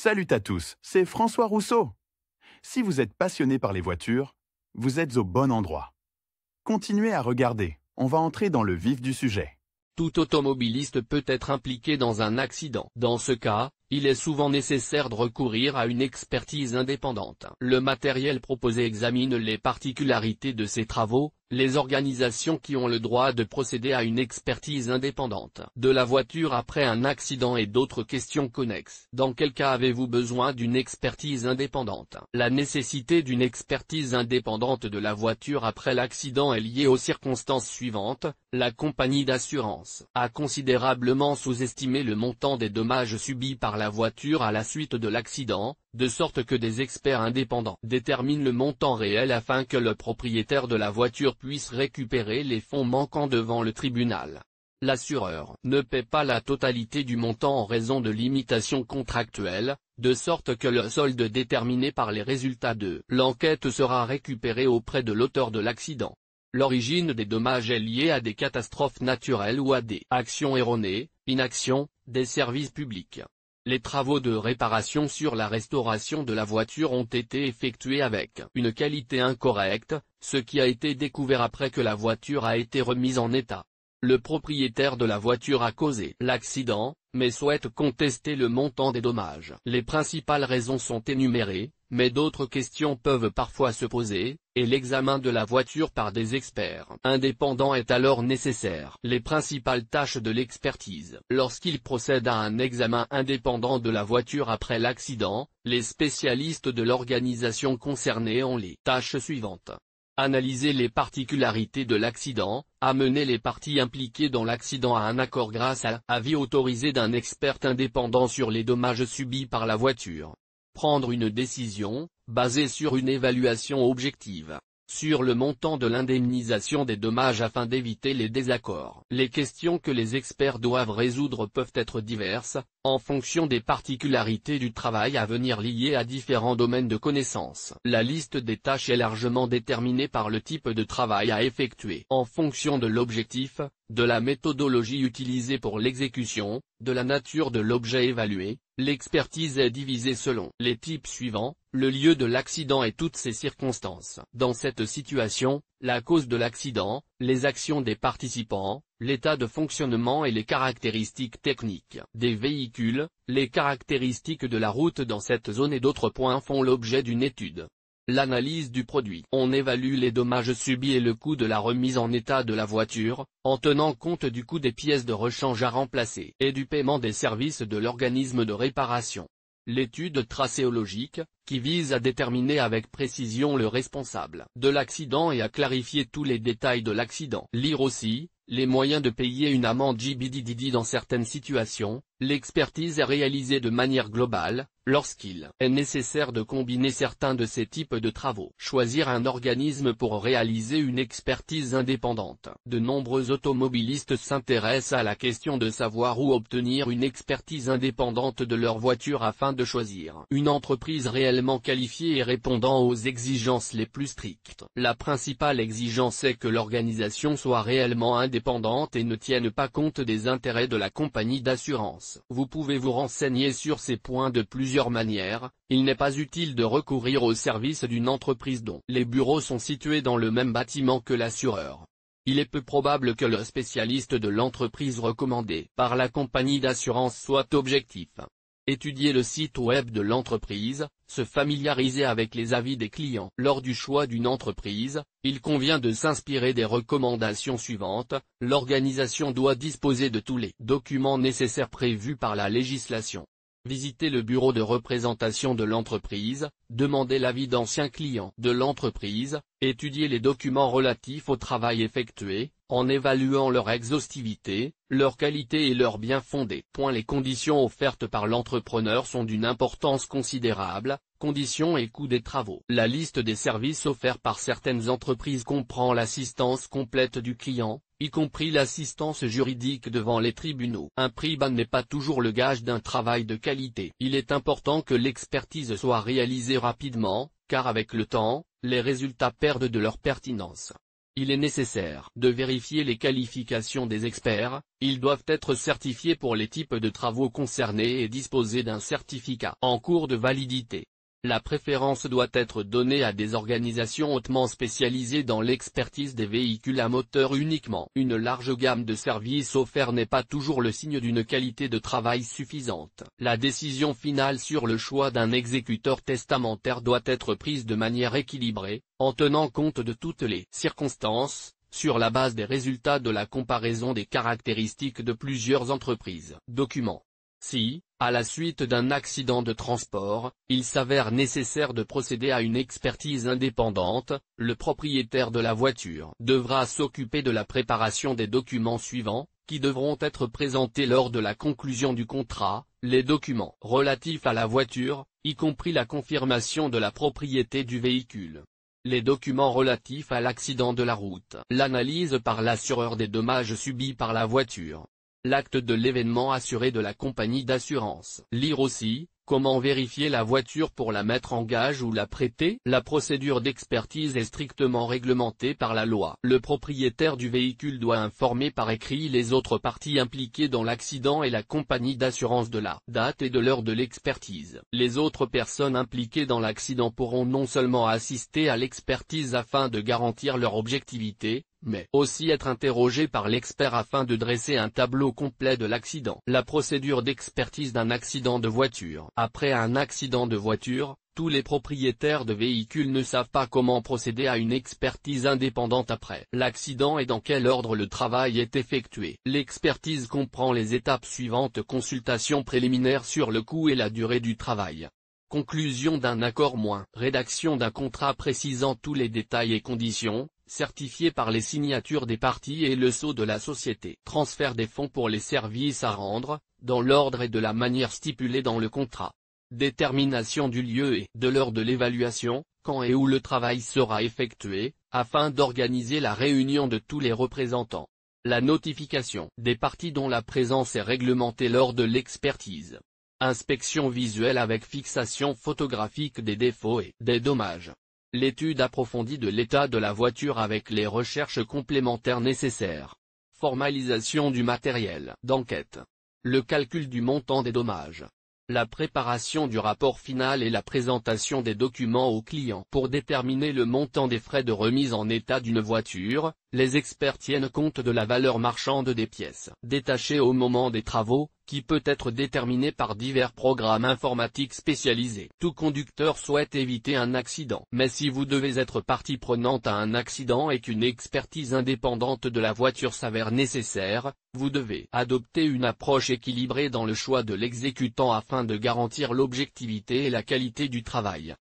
Salut à tous, c'est François Rousseau. Si vous êtes passionné par les voitures, vous êtes au bon endroit. Continuez à regarder, on va entrer dans le vif du sujet. Tout automobiliste peut être impliqué dans un accident. Dans ce cas, il est souvent nécessaire de recourir à une expertise indépendante. Le matériel proposé examine les particularités de ces travaux, les organisations qui ont le droit de procéder à une expertise indépendante de la voiture après un accident et d'autres questions connexes. Dans quel cas avez-vous besoin d'une expertise indépendante? La nécessité d'une expertise indépendante de la voiture après l'accident est liée aux circonstances suivantes. La compagnie d'assurance a considérablement sous-estimé le montant des dommages subis par la voiture à la suite de l'accident, de sorte que des experts indépendants déterminent le montant réel afin que le propriétaire de la voiture puisse récupérer les fonds manquants devant le tribunal. L'assureur ne paie pas la totalité du montant en raison de limitations contractuelles, de sorte que le solde déterminé par les résultats de l'enquête sera récupéré auprès de l'auteur de l'accident. L'origine des dommages est liée à des catastrophes naturelles ou à des actions erronées, inaction, des services publics. Les travaux de réparation sur la restauration de la voiture ont été effectués avec une qualité incorrecte, ce qui a été découvert après que la voiture a été remise en état. Le propriétaire de la voiture a causé l'accident, mais souhaite contester le montant des dommages. Les principales raisons sont énumérées, mais d'autres questions peuvent parfois se poser, et l'examen de la voiture par des experts indépendants est alors nécessaire. Les principales tâches de l'expertise. Lorsqu'il procède à un examen indépendant de la voiture après l'accident, les spécialistes de l'organisation concernée ont les tâches suivantes. Analyser les particularités de l'accident, amener les parties impliquées dans l'accident à un accord grâce à l'avis autorisé d'un expert indépendant sur les dommages subis par la voiture. Prendre une décision, basée sur une évaluation objective, sur le montant de l'indemnisation des dommages afin d'éviter les désaccords. Les questions que les experts doivent résoudre peuvent être diverses, en fonction des particularités du travail à venir liées à différents domaines de connaissances. La liste des tâches est largement déterminée par le type de travail à effectuer. En fonction de l'objectif, de la méthodologie utilisée pour l'exécution, de la nature de l'objet évalué, l'expertise est divisée selon les types suivants, le lieu de l'accident et toutes ses circonstances. Dans cette situation, la cause de l'accident, les actions des participants, l'état de fonctionnement et les caractéristiques techniques des véhicules, les caractéristiques de la route dans cette zone et d'autres points font l'objet d'une étude. L'analyse du produit. On évalue les dommages subis et le coût de la remise en état de la voiture, en tenant compte du coût des pièces de rechange à remplacer et du paiement des services de l'organisme de réparation. L'étude tracéologique, qui vise à déterminer avec précision le responsable de l'accident et à clarifier tous les détails de l'accident. Lire aussi, les moyens de payer une amende JBDDD dans certaines situations. L'expertise est réalisée de manière globale, lorsqu'il est nécessaire de combiner certains de ces types de travaux. Choisir un organisme pour réaliser une expertise indépendante. De nombreux automobilistes s'intéressent à la question de savoir où obtenir une expertise indépendante de leur voiture afin de choisir une entreprise réellement qualifiée et répondant aux exigences les plus strictes. La principale exigence est que l'organisation soit réellement indépendante et ne tienne pas compte des intérêts de la compagnie d'assurance. Vous pouvez vous renseigner sur ces points de plusieurs manières. Il n'est pas utile de recourir au service d'une entreprise dont les bureaux sont situés dans le même bâtiment que l'assureur. Il est peu probable que le spécialiste de l'entreprise recommandé par la compagnie d'assurance soit objectif. Étudier le site web de l'entreprise, se familiariser avec les avis des clients. Lors du choix d'une entreprise, il convient de s'inspirer des recommandations suivantes. L'organisation doit disposer de tous les documents nécessaires prévus par la législation. Visiter le bureau de représentation de l'entreprise, demander l'avis d'anciens clients de l'entreprise, étudier les documents relatifs au travail effectué, en évaluant leur exhaustivité, leur qualité et leur bien fondé. Les conditions offertes par l'entrepreneur sont d'une importance considérable, conditions et coûts des travaux. La liste des services offerts par certaines entreprises comprend l'assistance complète du client, y compris l'assistance juridique devant les tribunaux. Un prix bas n'est pas toujours le gage d'un travail de qualité. Il est important que l'expertise soit réalisée rapidement, car avec le temps, les résultats perdent de leur pertinence. Il est nécessaire de vérifier les qualifications des experts, ils doivent être certifiés pour les types de travaux concernés et disposer d'un certificat en cours de validité. La préférence doit être donnée à des organisations hautement spécialisées dans l'expertise des véhicules à moteur uniquement. Une large gamme de services offerts n'est pas toujours le signe d'une qualité de travail suffisante. La décision finale sur le choix d'un exécuteur testamentaire doit être prise de manière équilibrée, en tenant compte de toutes les circonstances, sur la base des résultats de la comparaison des caractéristiques de plusieurs entreprises. Documents. Si, à la suite d'un accident de transport, il s'avère nécessaire de procéder à une expertise indépendante, le propriétaire de la voiture devra s'occuper de la préparation des documents suivants, qui devront être présentés lors de la conclusion du contrat, les documents relatifs à la voiture, y compris la confirmation de la propriété du véhicule. Les documents relatifs à l'accident de la route, l'analyse par l'assureur des dommages subis par la voiture. L'acte de l'événement assuré de la compagnie d'assurance. Lire aussi, comment vérifier la voiture pour la mettre en gage ou la prêter. La procédure d'expertise est strictement réglementée par la loi. Le propriétaire du véhicule doit informer par écrit les autres parties impliquées dans l'accident et la compagnie d'assurance de la date et de l'heure de l'expertise. Les autres personnes impliquées dans l'accident pourront non seulement assister à l'expertise afin de garantir leur objectivité, mais aussi être interrogé par l'expert afin de dresser un tableau complet de l'accident. La procédure d'expertise d'un accident de voiture. Après un accident de voiture, tous les propriétaires de véhicules ne savent pas comment procéder à une expertise indépendante après l'accident et dans quel ordre le travail est effectué. L'expertise comprend les étapes suivantes: consultation préliminaire sur le coût et la durée du travail. Conclusion d'un accord moins. Rédaction d'un contrat précisant tous les détails et conditions, certifié par les signatures des parties et le sceau de la société. Transfert des fonds pour les services à rendre, dans l'ordre et de la manière stipulée dans le contrat. Détermination du lieu et de l'heure de l'évaluation, quand et où le travail sera effectué, afin d'organiser la réunion de tous les représentants. La notification des parties dont la présence est réglementée lors de l'expertise. Inspection visuelle avec fixation photographique des défauts et des dommages. L'étude approfondie de l'état de la voiture avec les recherches complémentaires nécessaires. Formalisation du matériel d'enquête. Le calcul du montant des dommages. La préparation du rapport final et la présentation des documents au client. Pour déterminer le montant des frais de remise en état d'une voiture, les experts tiennent compte de la valeur marchande des pièces détachées au moment des travaux, qui peut être déterminée par divers programmes informatiques spécialisés. Tout conducteur souhaite éviter un accident. Mais si vous devez être partie prenante à un accident et qu'une expertise indépendante de la voiture s'avère nécessaire, vous devez adopter une approche équilibrée dans le choix de l'exécutant afin de garantir l'objectivité et la qualité du travail.